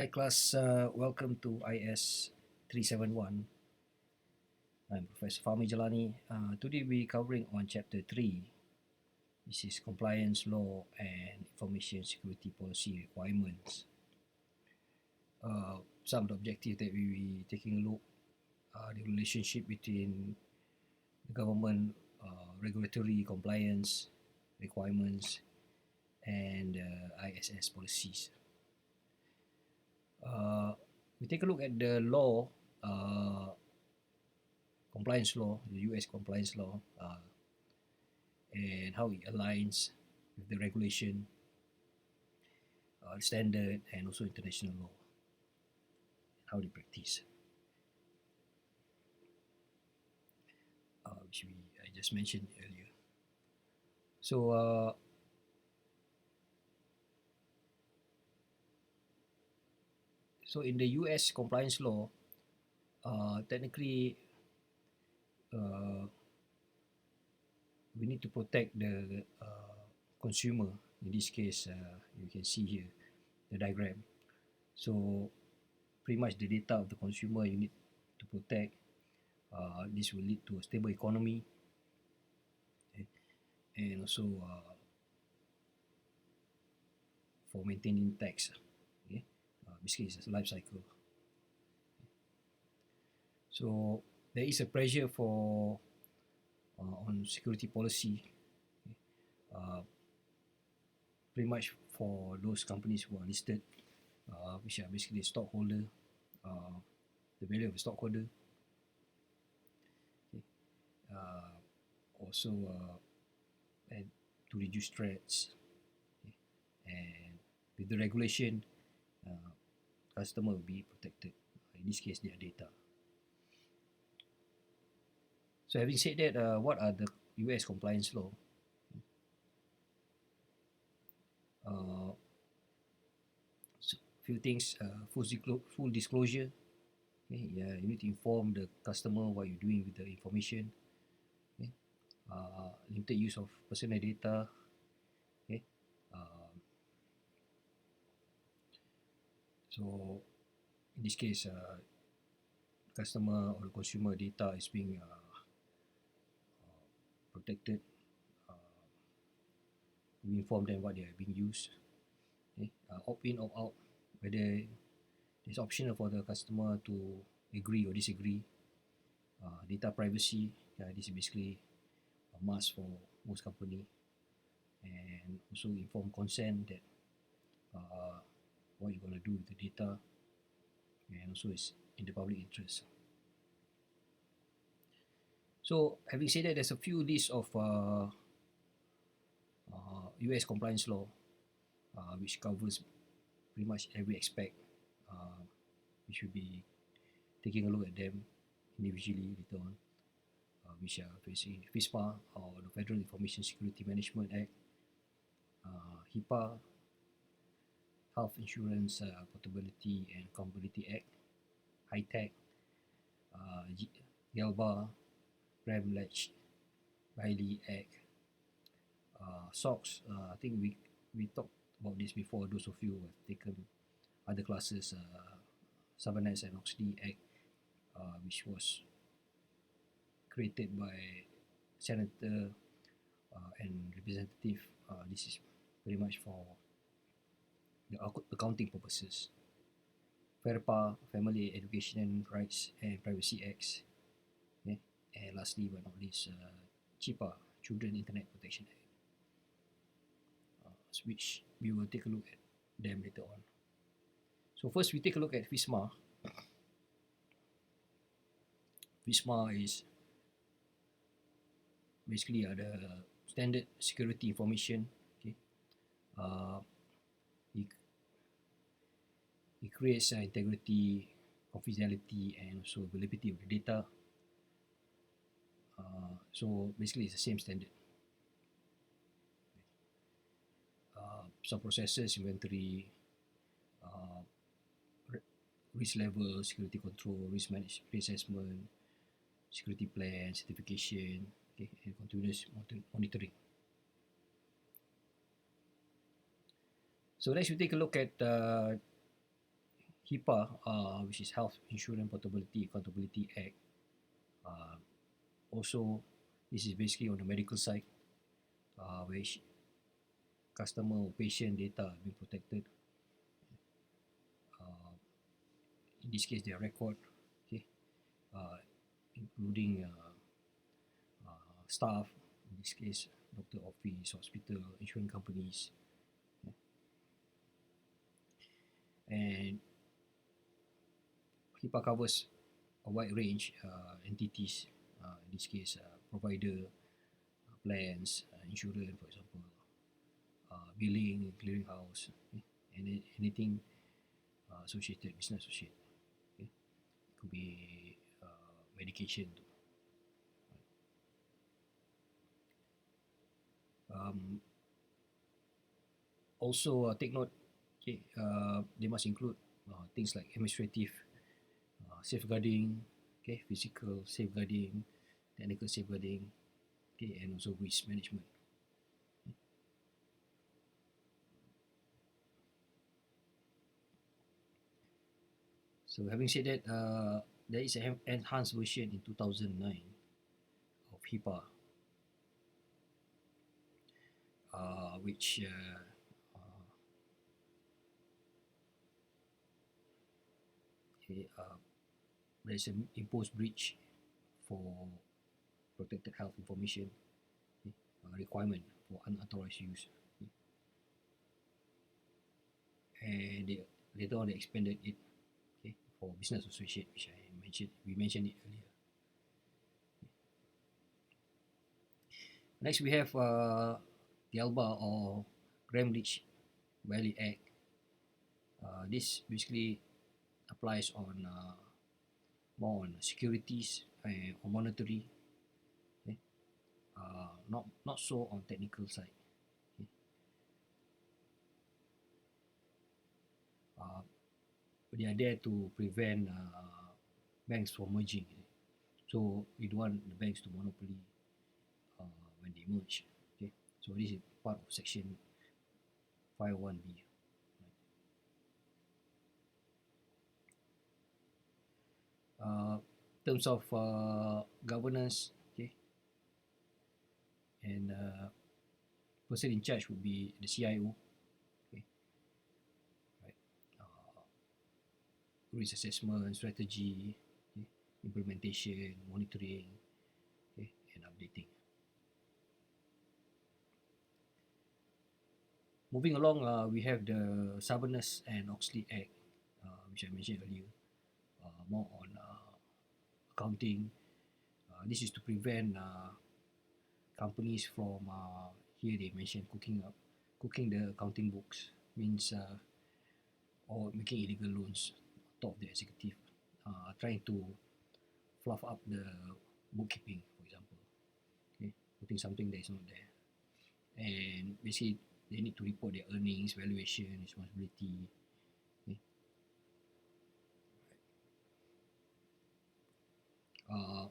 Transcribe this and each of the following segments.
Hi class, welcome to IS 371. I'm Professor Fahmi Jalani. Today we're covering on chapter 3. This is compliance law and information security policy requirements. Some of the objectives that we will be taking a look are the relationship between the government regulatory compliance requirements and ISS policies. We take a look at the law, compliance law, the US compliance law, and how it aligns with the regulation, standard, and also international law, how they practice, which I just mentioned earlier. So, so in the US compliance law, technically, uh, we need to protect the consumer. In this case, you can see here the diagram. So, pretty much the data of the consumer you need to protect. This will lead to a stable economy, okay, and also for maintaining tax. Okay, basically it's a life cycle. So there is a pressure for on security policy, okay, uh, pretty much for those companies who are listed, which are basically stockholder, uh, the value of a stockholder. Okay. Also, and to reduce threats, okay, and with the regulation, uh, customer will be protected. In this case, their data. So having said that, what are the US compliance law? Uh, so few things, full disclosure. Okay, yeah, you need to inform the customer what you're doing with the information. Okay, limited use of personal data. Okay, uh, so in this case, customer or the consumer data is being protected. Uh, we inform them what they are being used. Okay, opt in, opt out, whether it's optional for the customer to agree or disagree. Data privacy, this is basically a must for most company, and also inform consent that uh, what you're going to do with the data, and also it's in the public interest. So having said that, there's a few lists of US compliance law, which covers pretty much every aspect. Uh, we should be taking a look at them individually later on, which are facing FISMA, or the Federal Information Security Management Act, HIPAA, Health Insurance Portability and Compatibility Act, HITECH, GALBA, REMLECH, Riley Act, SOX. I think we talked about this before. Those of you who have taken other classes, Sarbanes and Oxley Act, which was created by Senator and Representative. This is pretty much for the accounting purposes. FERPA, Family Education Rights and Privacy Acts, okay? And lastly but not least, CHIPA, Children Internet Protection Act, which we will take a look at them later on. So first we take a look at FISMA. FISMA is basically the standard security information. Okay, uh, it, it creates integrity, confidentiality, and also availability of the data. So basically, it's the same standard. Some processes, inventory, uh, risk level, security control, risk management, risk assessment, security plan, certification, okay, and continuous monitoring. So next we take a look at HIPAA, which is Health Insurance Portability Accountability Act. Uh, Also, this is basically on the medical side, which customer or patient data are being protected. Uh, in this case, their record, okay, uh, including staff, in this case, doctor office, hospital, insurance companies, and HIPAA covers a wide range entities, in this case, provider, plans, insurance, for example, billing, clearinghouse, okay, and anything associated, business associated. Okay. It could be medication too. Also, take note, okay, they must include things like administrative safeguarding, okay, physical safeguarding, technical safeguarding, okay, and also risk management. So having said that, there is an enhanced version in 2009 of HIPAA, which okay, there is an imposed breach for protected health information, okay, requirement for unauthorized use, okay, and they, later on they expanded it, okay, for business associate, which we mentioned it earlier. Next, we have the ALBA or Gramm-Leach Bailey Act. This basically applies on more on securities or monetary, okay? Not so on technical side. Okay? Uh, they are there to prevent banks from merging. So we don't want the banks to monopoly when they merge. Okay, so this is part of section 501B. In terms of governance, okay, and person in charge would be the CIO, okay, right, risk assessment, strategy, okay, implementation, monitoring, okay, and updating. Moving along, we have the Sarbanes and Oxley Act, which I mentioned earlier, more on accounting. This is to prevent companies from here they mentioned cooking the accounting books, means or making illegal loans on top of the executive, trying to fluff up the bookkeeping, for example, okay, putting something that is not there, and basically they need to report their earnings, valuation, responsibility. Okay. Uh,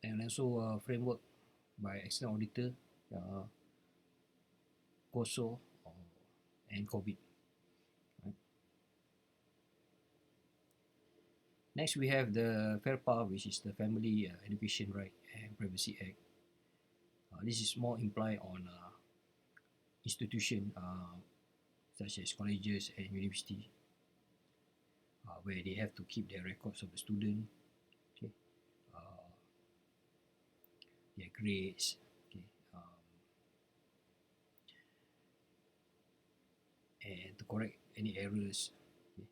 and also framework by external auditor, uh, COSO, and COVID. Right. Next, we have the FAIRPA, which is the Family Education Right and Privacy Act. This is more implied on institution such as colleges and university, where they have to keep their records of the student, okay, uh, their grades, okay, and to correct any errors. Okay.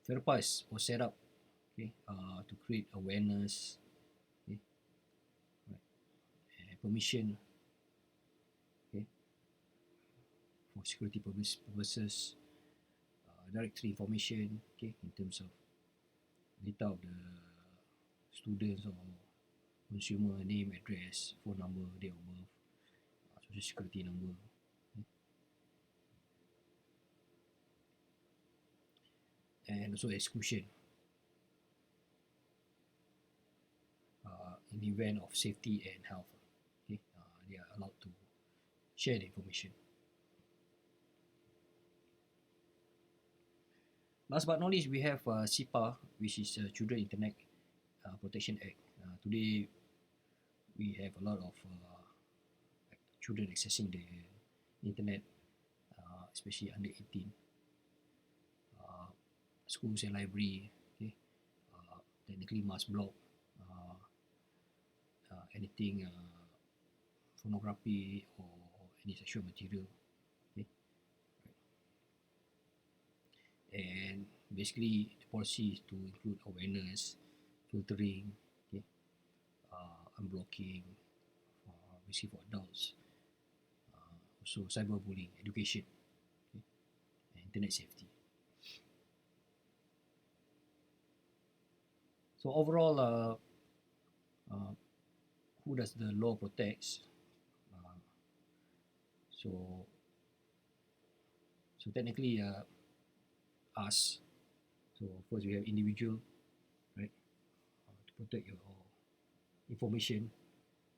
FAIRPA was set up, okay, to create awareness, okay, right, and permission, okay, for security purposes, directory information, okay, in terms of data of the students or consumer name, address, phone number, date of birth, social security number, okay, and also exclusion in the event of safety and health. Okay, they are allowed to share the information. Last but not least, we have CIPA, which is Children Internet Protection Act. Today, we have a lot of children accessing the internet, especially under 18. Schools and library, okay, technically must block anything pornography or any sexual material. Okay, and basically the policy is to include awareness, filtering, okay, unblocking, basically for adults, also cyberbullying, education, okay, and internet safety. So overall, who does the law protects? Uh, so so technically, us. So first we have individual, right, to protect your information,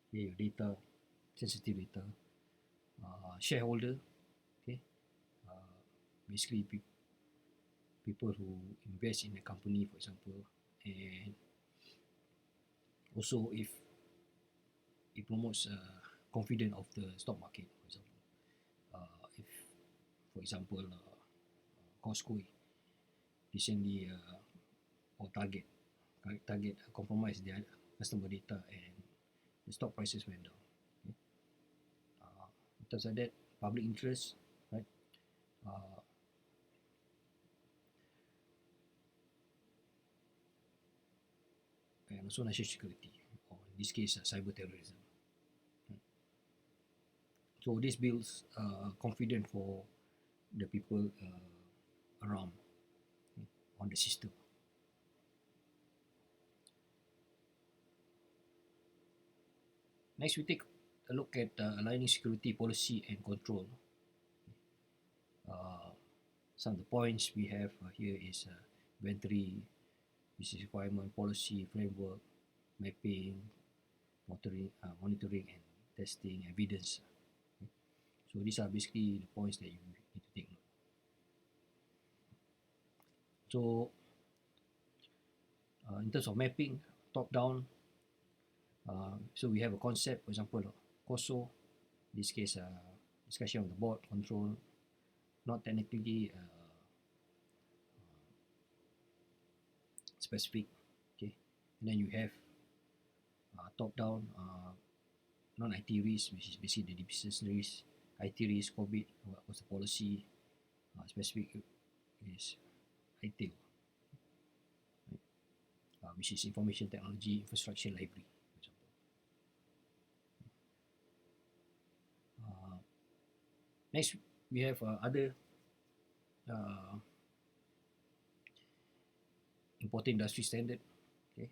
okay, your data, sensitive data. Shareholder, okay, uh, basically people who invest in a company, for example, and also if it promotes confidence of the stock market, for example. If, for example, Costco recently or Target compromised their customer data and the stock prices went down. Okay? In terms of that, public interest, right? Uh, and also national security, or in this case, cyber terrorism. So this builds confidence for the people around, okay, on the system. Next, we take a look at aligning security policy and control. Uh, some of the points we have here is inventory, business requirement, policy, framework, mapping, monitoring and testing, evidence. Okay. So these are basically the points that you need to take note. So in terms of mapping, top down, so we have a concept, for example, COSO, in this case, discussion of the board, control, not technically specific, okay. And then you have top down, non-IT risk, which is basically the business risk, IT risk, COVID, what's the policy, specific is ITIL, right? Which is information technology infrastructure library, for example. Next, we have other uh, important industry standard. Okay,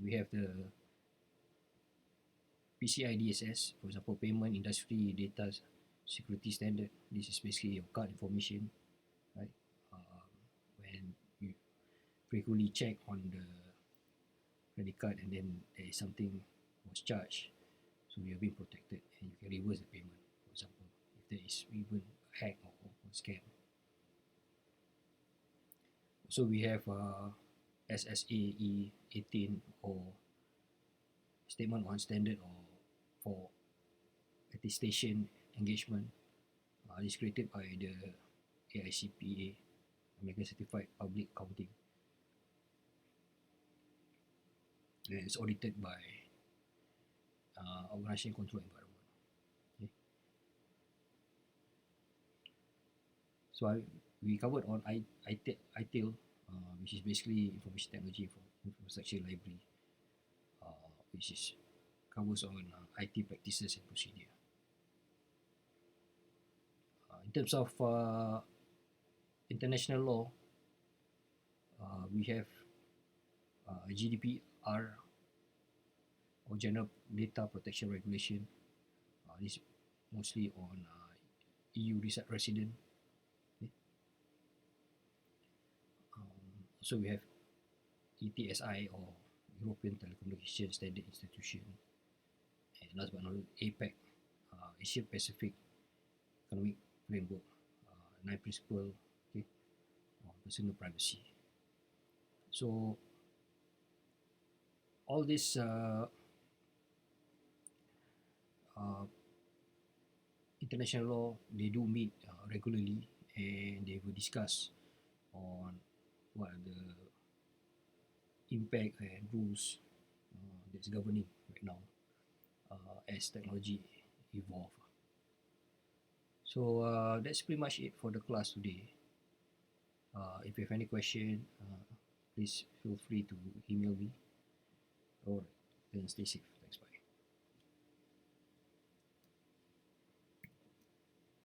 we have the PCI DSS, for example, payment industry data security standard. This is basically your card information, right? When you frequently check on the credit card and then there is something was charged, so you are being protected and you can reverse the payment, for example, if there is even a hack or scam. So we have SSAE 18 or Statement on Standard or for attestation engagement is created by the AICPA, American Certified Public Accounting, and it's audited by Organization Control Environment. Okay. So we covered on ITIL, which is basically Information Technology for Infrastructure Library, which is covers on IT practices and procedure. In terms of international law, we have GDPR or General Data Protection Regulation. This mostly on EU resident. Okay. Also, we have ETSI or European Telecommunication Standard Institution, and last but not least, APEC, Asia Pacific Economic Framework, 9 principle, okay, on personal privacy. So all this uh, international law, they do meet regularly, and they will discuss on what are the impact and rules that's governing right now as technology evolve. So that's pretty much it for the class today. If you have any question, please feel free to email me. All right, then stay safe.